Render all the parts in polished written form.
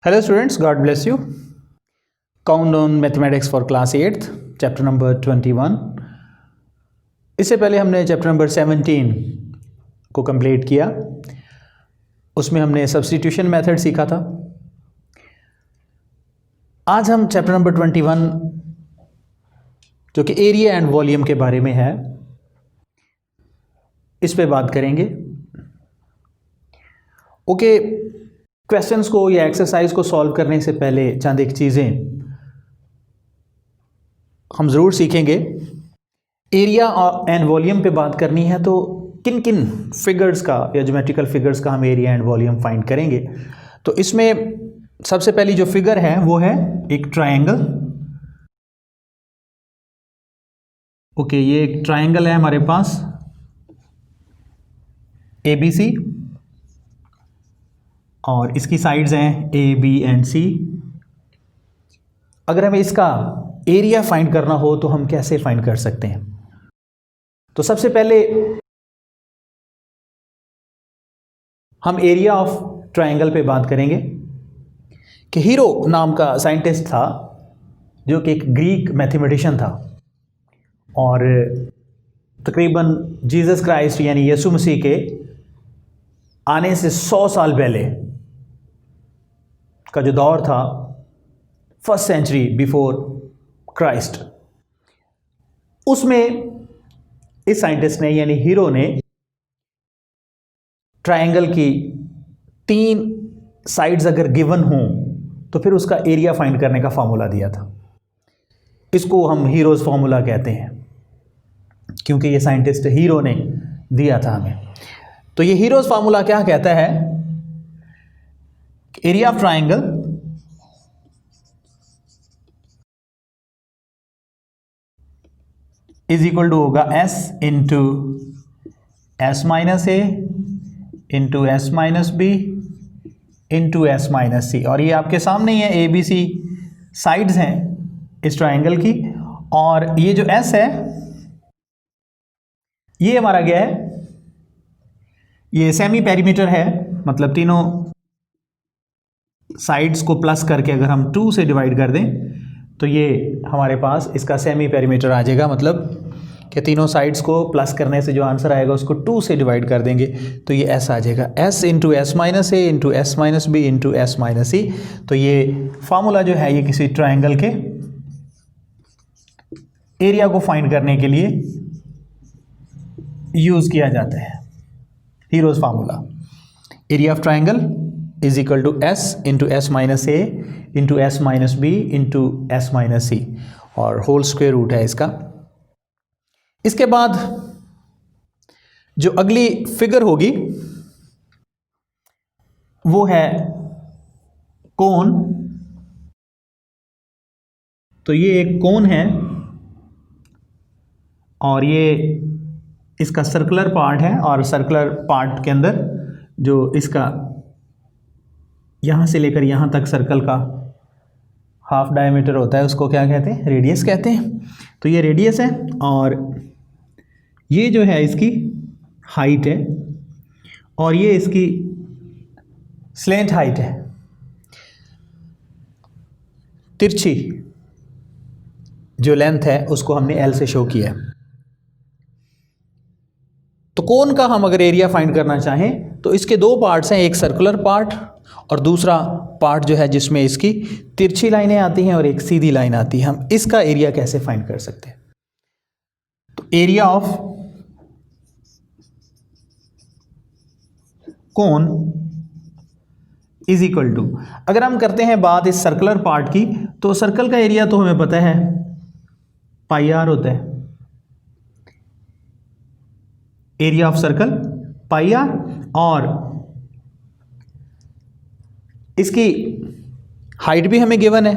Hello students, God bless you. Countdown Mathematics for Class 8th, Chapter number 21. इससे पहले हमने chapter number 17 को complete किया. उसमें हमने सब्स्टिट्यूशन मेथड सीखा था. आज हम चैप्टर नंबर 21 जो कि एरिया एंड वॉल्यूम के बारे में है, इस पे बात करेंगे. ओके, क्वेश्चंस को या एक्सरसाइज को सॉल्व करने से पहले चंद एक चीज़ें हम ज़रूर सीखेंगे. एरिया एंड वॉल्यूम पे बात करनी है तो किन किन फिगर्स का या ज्योमेट्रिकल फिगर्स का हम एरिया एंड वॉल्यूम फाइंड करेंगे. तो इसमें सबसे पहली जो फिगर है वो है एक ट्रायंगल. ओके, ये एक ट्रायंगल है हमारे पास ABC और इसकी साइड्स हैं A, B एंड C. अगर हमें इसका एरिया फाइंड करना हो तो हम कैसे फाइंड कर सकते हैं? तो सबसे पहले हम एरिया ऑफ ट्रायंगल पे बात करेंगे कि हीरो नाम का साइंटिस्ट था जो कि एक ग्रीक मैथमेटिशियन था और तकरीबन जीसस क्राइस्ट यानी यीशु मसीह के आने से 100 साल पहले का जो दौर था, फर्स्ट सेंचुरी बिफोर क्राइस्ट, उसमें इस साइंटिस्ट ने यानी हीरो ने ट्रायंगल की 3 साइड्स अगर गिवन हों तो फिर उसका एरिया फाइंड करने का फार्मूला दिया था. इसको हम हीरोज फार्मूला कहते हैं क्योंकि ये साइंटिस्ट हीरो ने दिया था हमें. तो ये हीरोज फार्मूला क्या कहता है? Area of triangle is equal to होगा S into S minus A into S minus B into S minus C. और ये आपके सामने ही है, ABC साइड्स हैं इस ट्रायंगल की. और ये जो S है ये हमारा क्या है? ये सेमी पेरीमीटर है, मतलब तीनों साइड्स को प्लस करके अगर हम 2 से डिवाइड कर दें तो ये हमारे पास इसका सेमी पेरीमीटर आ जाएगा. मतलब कि तीनों साइड्स को प्लस करने से जो आंसर आएगा उसको 2 से डिवाइड कर देंगे तो ये S आ जाएगा. S into S minus A into S minus B into S minus C. तो ये फार्मूला जो है ये किसी ट्रायंगल के एरिया को फाइंड करने के लिए यूज़ किया जाता है. Hero's formula, area of triangle is equal to S into S minus A into S minus B into S minus C और होल स्क्वायर रूट है इसका. इसके बाद जो अगली फिगर होगी वो है कोन. तो ये एक कोन है और ये इसका सर्कुलर पार्ट है और सर्कुलर पार्ट के अंदर जो इसका यहाँ से लेकर यहाँ तक सर्कल का हाफ डायमीटर होता है उसको क्या कहते हैं? रेडियस कहते हैं. तो ये रेडियस है और ये जो है इसकी हाइट है और ये इसकी स्लेंट हाइट है, तिरछी जो लेंथ है उसको हमने L से शो किया है. तो कोन का हम अगर एरिया फाइंड करना चाहें तो इसके 2 पार्ट्स हैं, एक सर्कुलर पार्ट और दूसरा पार्ट जो है जिसमें इसकी तिरछी लाइनें आती हैं और एक सीधी लाइन आती है. हम इसका एरिया कैसे फाइंड कर सकते हैं? तो area of cone is equal to, अगर हम करते हैं बात इस सर्कुलर पार्ट की तो सर्कल का एरिया तो हमें पता है पाई r होता है. Area of circle pi r और इसकी हाइट भी हमें गिवन है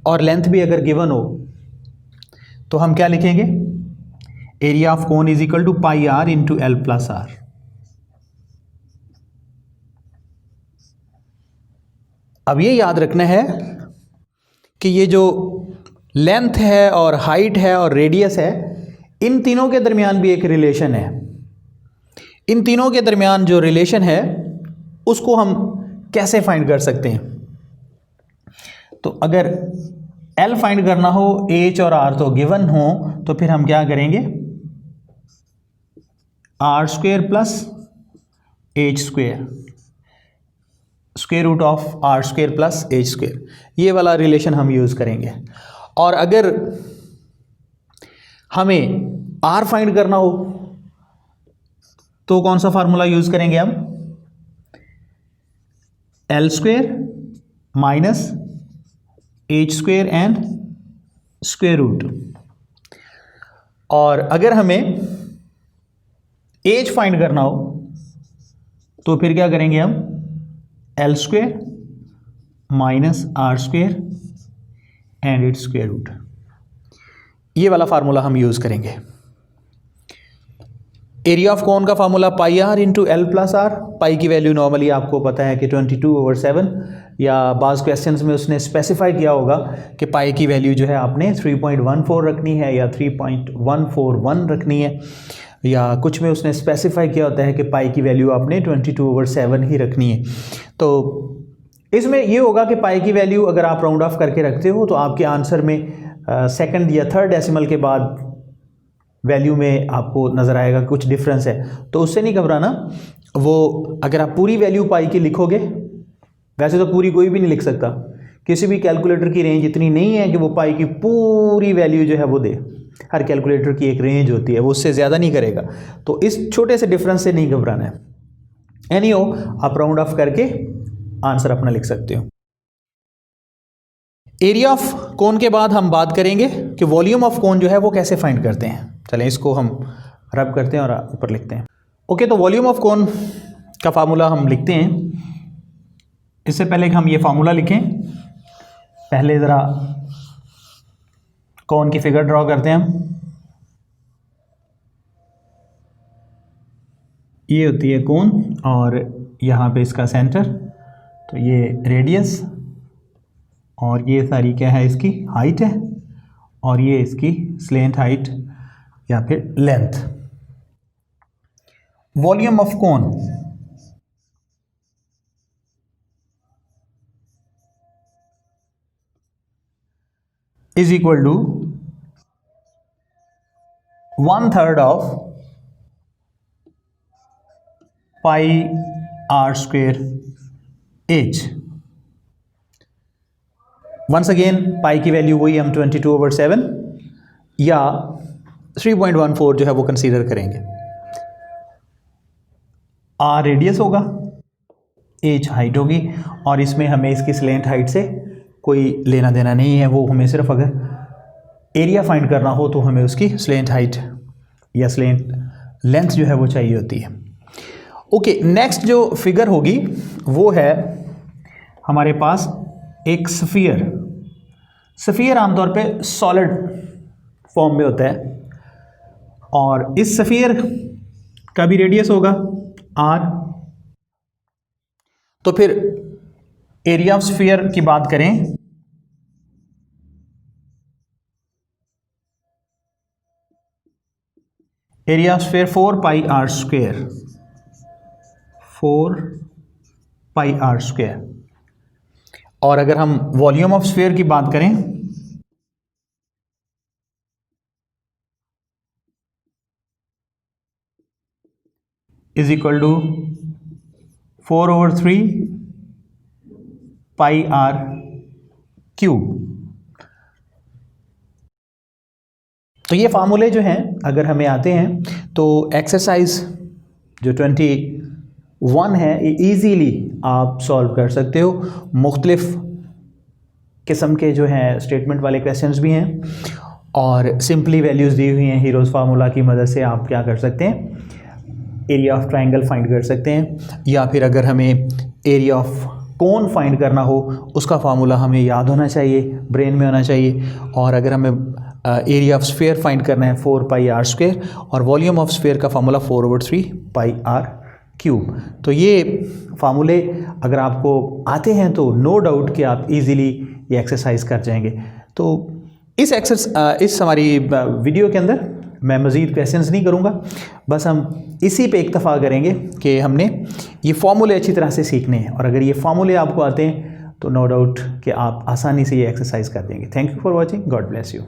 और लेंथ भी अगर गिवन हो तो हम क्या लिखेंगे? Area of cone is equal to pi r into L plus R. अब ये याद रखना है कि ये जो लेंथ है और हाइट है और रेडियस है, इन तीनों के दरमियान भी एक रिलेशन है. इन तीनों के दरमियान जो रिलेशन है उसको हम कैसे फाइंड कर सकते हैं? तो अगर L फाइंड करना हो, H और R तो गिवन हो, तो फिर हम क्या करेंगे, R square plus H square, square root of R square plus H square, ये वाला रिलेशन हम यूज़ करेंगे। और अगर हमें R फाइंड करना हो तो कौन सा फार्मूला यूज़ करेंगे हम, L square minus H square and square root. और अगर हमें H फाइंड करना हो तो फिर क्या करेंगे हम, L square minus R square and its square root, ये वाला फार्मूला हम यूज़ करेंगे। एरिया ऑफ कोन का formula pi r into l plus r. Pi की वैल्यू नॉर्मली आपको पता है कि 22/7, या बाज़ क्वेश्चंस में उसने स्पेसिफाई किया होगा कि पाई की वैल्यू जो है आपने 3.14 रखनी है या 3.141 रखनी है, या कुछ में उसने स्पेसिफाई किया होता है कि पाई की वैल्यू आपने 22/7 ही रखनी है। तो इसमें ये होगा कि पाई की वैल्यू अगर आप राउंड ऑफ करके रखते हो तो आपके आंसर में सेकंड या थर्ड डेसिमल के बाद वैल्यू में आपको नज़र आएगा कुछ डिफरेंस है, तो उससे नहीं घबराना। वो अगर आप पूरी वैल्यू पाई की लिखोगे, वैसे तो पूरी कोई भी नहीं लिख सकता, किसी भी कैलकुलेटर की रेंज इतनी नहीं है कि वो पाई की पूरी वैल्यू जो है वो दे। हर कैलकुलेटर की एक रेंज होती है, वो उससे ज़्यादा नहीं करेगा, तो इस छोटे से डिफरेंस से नहीं घबराना है। एनीहो, आप राउंड ऑफ करके आंसर अपना लिख सकते हो। एरिया ऑफ कोन के बाद हम बात करेंगे कि वॉल्यूम ऑफ कोन जो है वो कैसे फाइंड करते हैं। चलें इसको हम रब करते हैं और ऊपर लिखते हैं। ओके, तो वॉल्यूम ऑफ कोन का फार्मूला हम लिखते हैं। इससे पहले कि हम ये फार्मूला लिखें, पहले ज़रा कोन की फिगर ड्रॉ करते हैं हम। ये होती है कोन और यहाँ पे इसका सेंटर, तो ये रेडियस और ये सारी क्या है, इसकी हाइट है, और ये इसकी स्लेंट हाइट या फिर length. Volume of cone is equal to 1/3 of pi are square h. Once again pi की वैल्यू वही हम 22/7 या 3.14 जो है वो कंसीडर करेंगे। आर रेडियस होगा, एच हाइट होगी, और इसमें हमें इसकी स्लेंट हाइट से कोई लेना देना नहीं है। वो हमें सिर्फ अगर एरिया फाइंड करना हो तो हमें उसकी स्लेंट हाइट या स्लेंट लेंथ जो है वो चाहिए होती है। ओके, नेक्स्ट जो फिगर होगी वो है हमारे पास एक स्फीयर। स्फीयर आमतौर पे सॉलिड फॉर्म में होता है, और इस स्फीयर का भी रेडियस होगा आर। तो फिर एरिया ऑफ स्फीयर की बात करें, area of sphere 4 pi are square, 4 pi are square. और अगर हम वॉल्यूम ऑफ स्फीयर की बात करें, is equal to 4/3 pi R cube. तो ये फार्मूले जो हैं अगर हमें आते हैं तो एक्सरसाइज जो 21 है ये ईजीली आप सॉल्व कर सकते हो। मुख्तलिफ किस्म के जो हैं स्टेटमेंट वाले क्वेश्चंस भी हैं, और सिंपली वैल्यूज़ दी हुई हैं। हीरोज़ फार्मूला की मदद से आप क्या कर सकते हैं, एरिया ऑफ ट्राइंगल फाइंड कर सकते हैं, या फिर अगर हमें एरिया ऑफ कोन फाइंड करना हो उसका फार्मूला हमें याद होना चाहिए, ब्रेन में होना चाहिए। और अगर हमें एरिया ऑफ स्फीयर फाइंड करना है 4 पाई आर स्क्वेयर, और वॉल्यूम ऑफ स्फीयर का फार्मूला 4/3 पाई आर क्यूब। तो ये फार्मूले अगर आपको आते हैं तो नो डाउट कि आप इजीली ये एक्सरसाइज कर जाएंगे। तो इस हमारी वीडियो के अंदर मैं मज़ीद क्वेश्चंस नहीं करूँगा, बस हम इसी पे इक्तफ़ा करेंगे कि हमने ये फार्मूले अच्छी तरह से सीखने हैं, और अगर ये फार्मूले आपको आते हैं तो नो डाउट कि आप आसानी से ये एक्सरसाइज कर देंगे। Thank you for watching, God bless you.